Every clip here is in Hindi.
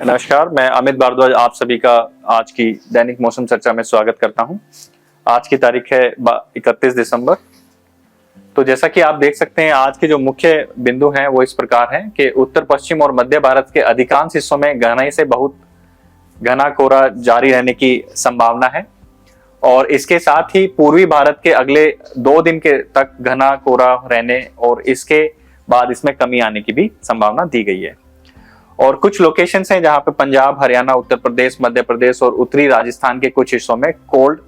नमस्कार, मैं अमित भारद्वाज आप सभी का आज की दैनिक मौसम चर्चा में स्वागत करता हूं। आज की तारीख है 31 दिसंबर। तो जैसा कि आप देख सकते हैं, आज के जो मुख्य बिंदु हैं वो इस प्रकार हैं कि उत्तर पश्चिम और मध्य भारत के अधिकांश हिस्सों में घने से बहुत घना कोहरा जारी रहने की संभावना है और इसके साथ ही पूर्वी भारत के अगले 2 दिन के तक घना कोहरा रहने और इसके बाद इसमें कमी आने की भी संभावना दी गई है। और कुछ लोकेशंस हैं जहां पे पंजाब, हरियाणा, उत्तर प्रदेश, मध्य प्रदेश और उत्तरी राजस्थान के कुछ हिस्सों में कोल्ड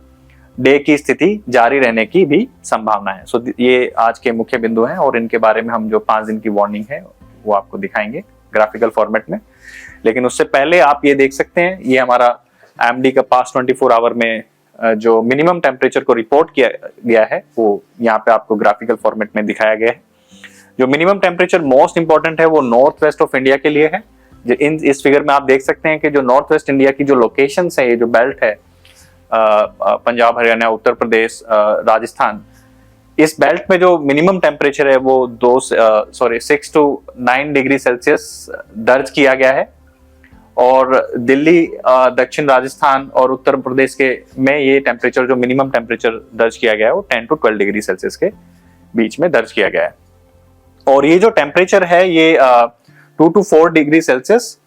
डे की स्थिति जारी रहने की भी संभावना है। सो ये आज के मुख्य बिंदु हैं और इनके बारे में हम जो 5 दिन की वार्निंग है वो आपको दिखाएंगे ग्राफिकल फॉर्मेट में। लेकिन उससे पहले आप ये देख सकते हैं, ये हमारा एमडी का पास्ट 24 आवर में जो मिनिमम टेम्परेचर को रिपोर्ट किया गया है वो यहाँ पे आपको ग्राफिकल फॉर्मेट में दिखाया गया है। जो मिनिमम टेम्परेचर मोस्ट इंपॉर्टेंट है वो नॉर्थ वेस्ट ऑफ इंडिया के लिए है। इस फिगर में आप देख सकते हैं कि जो नॉर्थ वेस्ट इंडिया की जो लोकेशंस है, ये जो बेल्ट है पंजाब, हरियाणा, उत्तर प्रदेश, राजस्थान, इस बेल्ट में जो मिनिमम टेम्परेचर है वो 6 to 9 डिग्री सेल्सियस दर्ज किया गया है। और दिल्ली, दक्षिण राजस्थान और उत्तर प्रदेश के में ये टेम्परेचर जो मिनिमम टेम्परेचर दर्ज किया गया है वो 10 to 12 डिग्री सेल्सियस के बीच में दर्ज किया गया है। और ये जो टेम्परेचर है ये 2 to 4 डिग्री सेल्सियस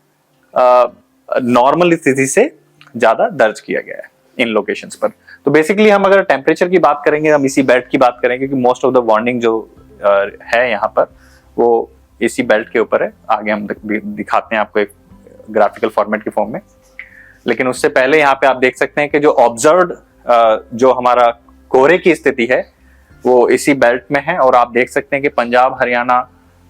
नॉर्मल स्थिति से ज्यादा दर्ज किया गया है इन लोकेशंस पर। तो बेसिकली हम अगर टेम्परेचर की बात करेंगे, हम इसी बेल्ट की बात करेंगे क्योंकि मोस्ट ऑफ द वार्निंग जो है यहाँ पर वो इसी बेल्ट के ऊपर है। आगे हम दिखाते हैं आपको एक ग्राफिकल फॉर्मेट के फॉर्म में। लेकिन उससे पहले यहाँ पे आप देख सकते हैं कि जो ऑब्जर्व्ड जो हमारा कोहरे की स्थिति है वो इसी बेल्ट में है। और आप देख सकते हैं कि पंजाब, हरियाणा,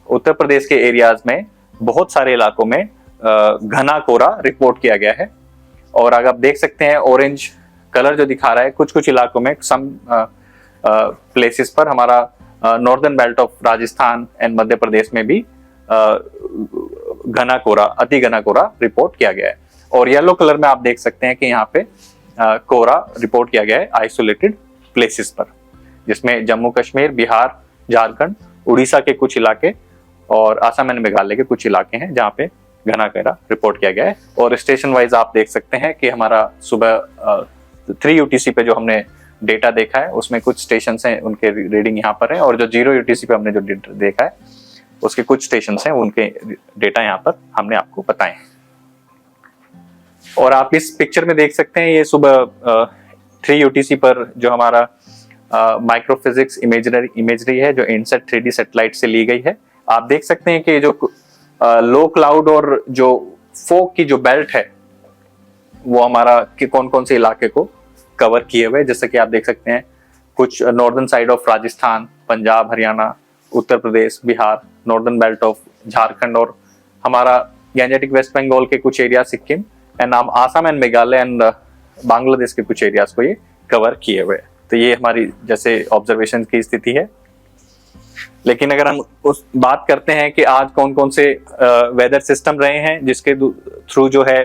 उत्तर प्रदेश के एरियाज में बहुत सारे इलाकों में घना कोहरा रिपोर्ट किया गया है। और अगर आप देख सकते हैं ऑरेंज कलर जो दिखा रहा है, कुछ कुछ इलाकों में सम प्लेसेस पर हमारा northern belt of Rajasthan and Madhya Pradesh में भी घना कोहरा, अति घना कोहरा रिपोर्ट किया गया है। और येलो कलर में आप देख सकते हैं कि यहाँ पे कोहरा रिपोर्ट किया गया है आइसोलेटेड प्लेसेस पर, जिसमें जम्मू कश्मीर, बिहार, झारखंड, उड़ीसा के कुछ इलाके और आसाम एंड मेघालय के कुछ इलाके हैं जहाँ पे घना कोहरा रिपोर्ट किया गया है। और स्टेशन वाइज आप देख सकते हैं कि हमारा सुबह 3 UTC पे जो हमने डेटा देखा है उसमें कुछ स्टेशन हैं, उनके रीडिंग यहाँ पर है। और जो 0 UTC पे हमने जो देखा है उसके कुछ स्टेशन हैं, उनके डेटा यहाँ पर हमने आपको बताए हैं। और आप इस पिक्चर में देख सकते हैं, ये सुबह 3 UTC पर जो हमारा माइक्रोफिजिक्स इमेजरी है जो इनसेट 3D सैटेलाइट से ली गई है। आप देख सकते हैं कि जो लो क्लाउड और जो फोग की जो बेल्ट है वो हमारा कि कौन कौन से इलाके को कवर किए हुए, जैसे कि आप देख सकते हैं कुछ northern side of Rajasthan, Punjab, Haryana, Uttar Pradesh, Bihar, northern belt of Jharkhand और हमारा गैंजेटिक वेस्ट बंगाल के कुछ area, Sikkim and Assam and Meghalaya and Bangladesh के कुछ एरियाज को ये कवर किए हुए। तो ये हमारी जैसे ऑब्जर्वेशन की स्थिति है। लेकिन अगर हम उस बात करते हैं कि आज कौन कौन से वेदर सिस्टम रहे हैं जिसके थ्रू जो है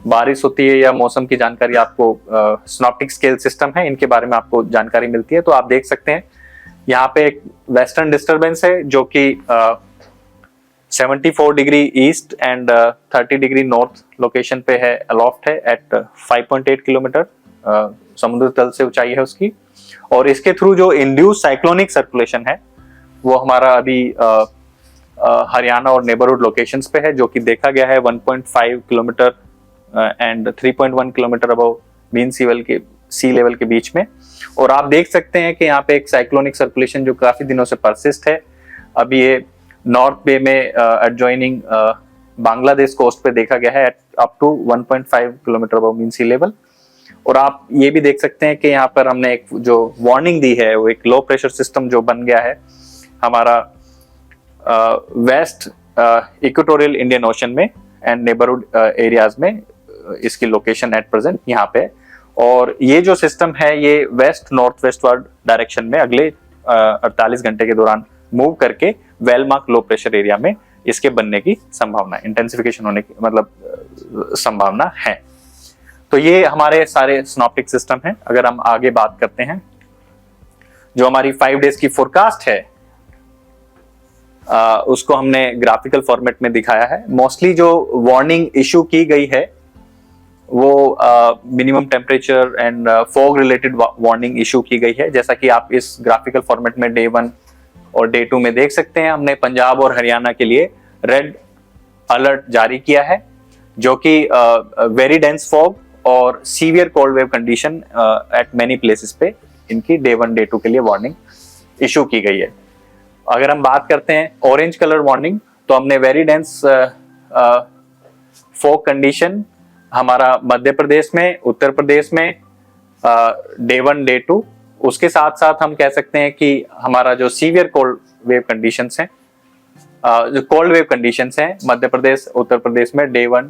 बारिश होती है या मौसम की जानकारी आपको सिनॉप्टिक स्केल सिस्टम है, इनके बारे में आपको जानकारी मिलती है। तो आप देख सकते हैं यहाँ पे एक वेस्टर्न डिस्टर्बेंस है जो कि 74 degree east and 30 degree north location पे है, अलोफ्ट है एट 5.8 किलोमीटर समुद्र तल से ऊंचाई है उसकी। और इसके थ्रू जो इंड्यूस साइक्लोनिक सर्कुलेशन है वो हमारा अभी हरियाणा और नेबरहुड लोकेशंस पे है, जो कि देखा गया है 1.5 kilometre and 3.1 kilometre above mean sea level के बीच में। और आप देख सकते हैं कि यहाँ पे एक साइक्लोनिक सर्कुलेशन जो काफी दिनों से परसिस्ट है, अभी ये नॉर्थ बे में एडजॉइनिंग बांग्लादेश कोस्ट पे देखा गया है up to 1.5 kilometre above mean sea level. और आप ये भी देख सकते हैं कि यहाँ पर हमने एक जो वार्निंग दी है वो एक लो प्रेशर सिस्टम जो बन गया है हमारा वेस्ट इक्वेटोरियल इंडियन ओशन में एंड नेबरहुड एरियाज में, इसकी लोकेशन एट प्रेजेंट यहाँ पे। और ये जो सिस्टम है ये west north west word direction में अगले 48 घंटे के दौरान मूव करके वेलमार्क लो प्रेशर एरिया में इसके बनने की संभावना, इंटेंसिफिकेशन होने की मतलब संभावना है। तो ये हमारे सारे सिनॉप्टिक सिस्टम हैं। अगर हम आगे बात करते हैं जो हमारी 5 डेज की फोरकास्ट है, उसको हमने ग्राफिकल फॉर्मेट में दिखाया है। मोस्टली जो वार्निंग इशू की गई है वो minimum temperature and fog related warning issue की गई है, जैसा कि आप इस ग्राफिकल फॉर्मेट में डे 1 और डे 2 में देख सकते हैं। हमने पंजाब और हरियाणा के लिए रेड अलर्ट जारी किया है, जो कि वेरी डेंस फॉग और severe cold wave condition at many places पे इनकी डे 1 डे 2 के लिए वार्निंग इशू की गई है। अगर हम बात करते हैं ऑरेंज कलर वार्निंग, तो हमने वेरी डेंस फॉग कंडीशन हमारा मध्य प्रदेश में, उत्तर प्रदेश में डे 1 डे 2, उसके साथ साथ हम कह सकते हैं कि हमारा जो सीवियर कोल्ड वेव कंडीशंस हैं, जो कोल्ड वेव कंडीशंस हैं मध्य प्रदेश उत्तर प्रदेश में डे 1,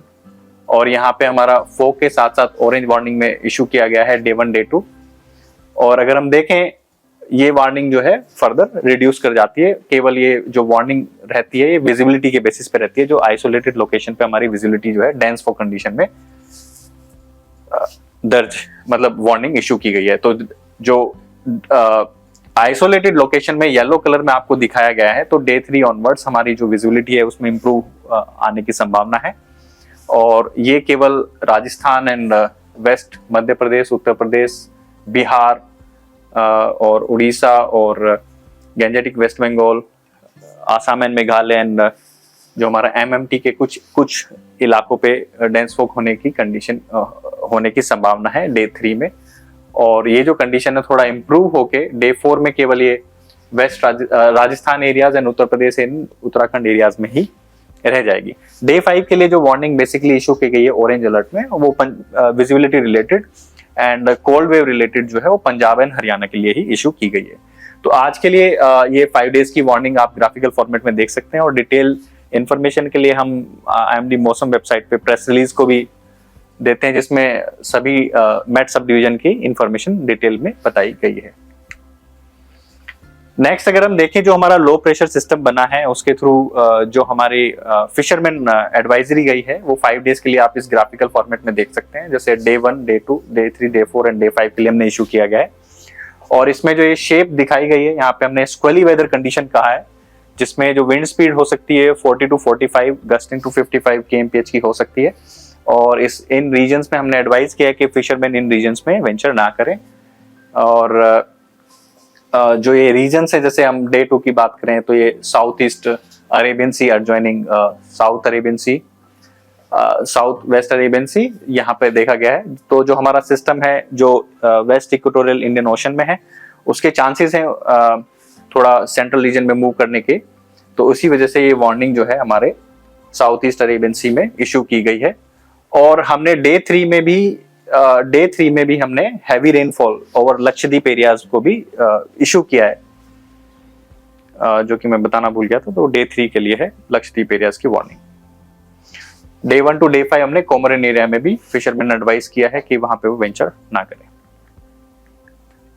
और यहाँ पे हमारा फॉग के साथ साथ ऑरेंज वार्निंग में इशू किया गया है डे 1 डे 2। और अगर हम देखें, ये वार्निंग जो है फर्दर रिड्यूस कर जाती है। केवल ये जो वार्निंग रहती है ये विजिबिलिटी के बेसिस पे रहती है, जो आइसोलेटेड लोकेशन पे हमारी विजिबिलिटी जो है डेंस फॉग कंडीशन में दर्ज मतलब वार्निंग इशू की गई है। तो जो आइसोलेटेड लोकेशन में येलो कलर में आपको दिखाया गया है, तो डे 3 ऑनवर्ड्स हमारी जो विजिबिलिटी है उसमें इंप्रूव आने की संभावना है। और ये केवल राजस्थान एंड वेस्ट मध्य प्रदेश, उत्तर प्रदेश, बिहार और उड़ीसा और Gangetic West Bengal, Assam and Meghalaya and जो हमारा MMT के कुछ इलाकों पे डेंस फॉग होने की कंडीशन होने की संभावना है डे 3 में। और ये जो कंडीशन है थोड़ा इम्प्रूव होके डे 4 में केवल ये west Rajasthan areas and Uttar Pradesh and Uttarakhand areas में ही रह जाएगी। डे 5 के लिए जो वार्निंग बेसिकली इशू की गई है ऑरेंज अलर्ट में, वो visibility related and cold wave related जो है वो पंजाब एंड हरियाणा के लिए ही इशू की गई है। तो आज के लिए ये 5 डेज की वार्निंग आप ग्राफिकल फॉर्मेट में देख सकते हैं। और डिटेल इंफॉर्मेशन के लिए हम IMD मौसम वेबसाइट पे प्रेस रिलीज को भी देते हैं, जिसमें सभी मेट सब डिवीजन की इंफॉर्मेशन डिटेल में बताई गई है। नेक्स्ट अगर हम देखें, जो हमारा लो प्रेशर सिस्टम बना है उसके थ्रू जो हमारी फिशरमैन एडवाइजरी गई है वो 5 डेज के लिए आप इस ग्राफिकल फॉर्मेट में देख सकते हैं। जैसे day 1 day 2 day 3 day 4 and day 5 के लिए हमने इशू किया गया है। और इसमें जो ये शेप दिखाई गई है, यहाँ पे हमने स्क्वेली वेदर कंडीशन कहा है, जिसमें जो विंड स्पीड हो सकती है 40 to 45, गस्टिंग टू 55 kmph की हो सकती है। और इन रीजन्स में हमने एडवाइज किया है कि फिशरमैन इन रीजन्स में वेंचर ना करें। और जो ये रीजन्स है, जैसे हम डे 2 की बात करें तो ये साउथ ईस्ट अरेबियन सी एडजॉइनिंग साउथ अरेबियन सी, साउथ वेस्ट अरेबियन सी यहाँ पे देखा गया है। तो जो हमारा सिस्टम है जो वेस्ट इक्वेटोरियल इंडियन ओशन में है, उसके चांसेस हैं थोड़ा सेंट्रल रीजन में मूव करने के। तो उसी वजह से ये वार्निंग जो है हमारे साउथ ईस्ट अरेबियन सी में इशू की गई है। और हमने डे 3 में भी हमने heavy rainfall over Lakshadweep areas को भी इशू किया है, जो कि मैं बताना भूल गया था। तो डे 3 के लिए है लक्षद्वीप एरियाज की वार्निंग। डे 1 to डे 5 हमने कोमोरिन एरिया में भी फिशरमैन एडवाइस किया है कि वहां पे वो वेंचर ना करें।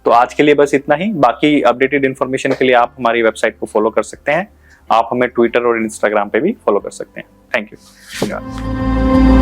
तो आज के लिए बस इतना ही। बाकी अपडेटेड इन्फॉर्मेशन के लिए आप हमारी वेबसाइट को फॉलो कर सकते हैं। आप हमें ट्विटर और इंस्टाग्राम पे भी फॉलो कर सकते हैं। Thank you.